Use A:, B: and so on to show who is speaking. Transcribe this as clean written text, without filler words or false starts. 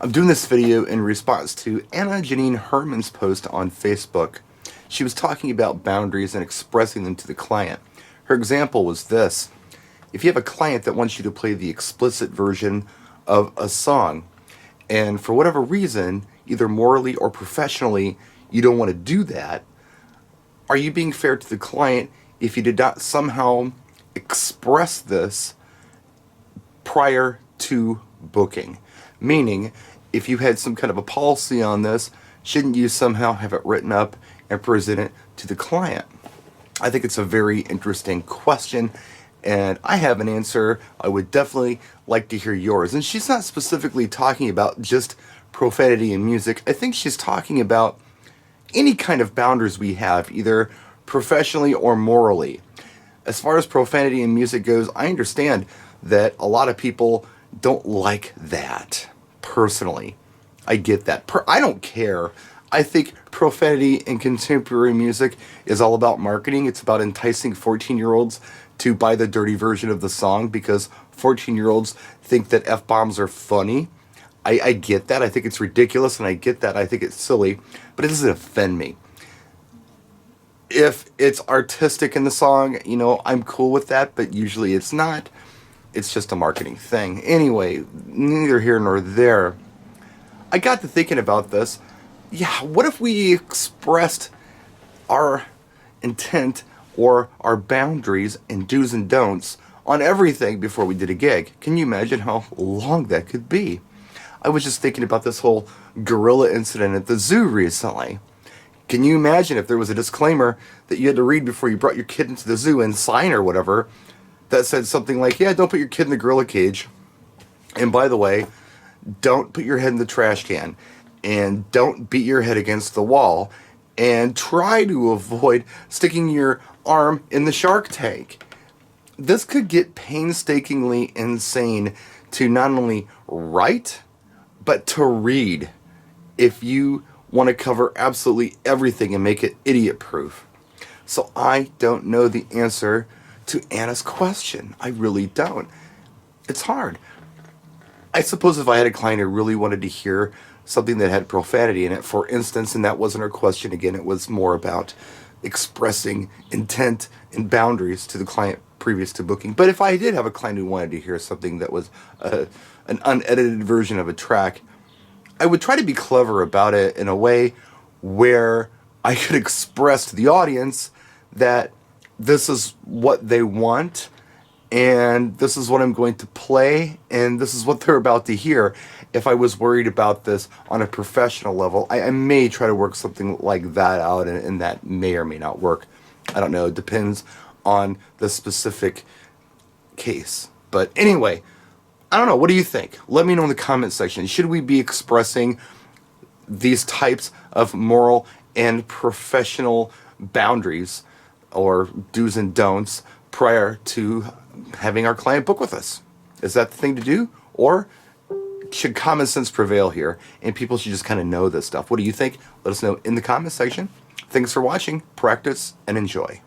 A: I'm doing this video in response to Anna Janine Herman's post on Facebook. She was talking about boundaries and expressing them to the client. Her example was this: if you have a client that wants you to play the explicit version of a song, and for whatever reason, either morally or professionally, you don't want to do that, are you being fair to the client if you did not somehow express this prior to booking? Meaning, if you had some kind of a policy on this, shouldn't you somehow have it written up and present it to the client? I think it's a very interesting question, and I have an answer. I would definitely like to hear yours. And she's not specifically talking about just profanity in music. I think she's talking about any kind of boundaries we have, either professionally or morally. As far as profanity in music goes, I understand that a lot of people don't like that. Personally, I get that. I don't care. I think profanity in contemporary music is all about marketing. It's about enticing 14-year-olds to buy the dirty version of the song because 14-year-olds think that F-bombs are funny. I get that. I think it's ridiculous, and I get that. I think it's silly, but it doesn't offend me. If it's artistic in the song, I'm cool with that, but usually it's not. It's just a marketing thing. Anyway, neither here nor there. I got to thinking about this. Yeah, what if we expressed our intent or our boundaries and do's and don'ts on everything before we did a gig? Can you imagine how long that could be? I was just thinking about this whole gorilla incident at the zoo recently. Can you imagine if there was a disclaimer that you had to read before you brought your kid into the zoo and sign or whatever that said something like, yeah, don't put your kid in the gorilla cage. And by the way, don't put your head in the trash can. And don't beat your head against the wall. And try to avoid sticking your arm in the shark tank. This could get painstakingly insane to not only write, but to read if you want to cover absolutely everything and make it idiot-proof. So I don't know the answer to Anna's question. I really don't. It's hard. I suppose if I had a client who really wanted to hear something that had profanity in it, for instance, and that wasn't her question, again, it was more about expressing intent and boundaries to the client previous to booking. But if I did have a client who wanted to hear something that was an unedited version of a track, I would try to be clever about it in a way where I could express to the audience that this is what they want, and this is what I'm going to play, and this is what they're about to hear. If I was worried about this on a professional level, I may try to work something like that out, and that may or may not work. I don't know. It depends on the specific case. But anyway, I don't know. What do you think? Let me know in the comment section. Should we be expressing these types of moral and professional boundaries or do's and don'ts prior to having our client book with us? Is that the thing to do? Or should common sense prevail here and people should just kind of know this stuff? What do you think? Let us know in the comment section. Thanks for watching. Practice and enjoy.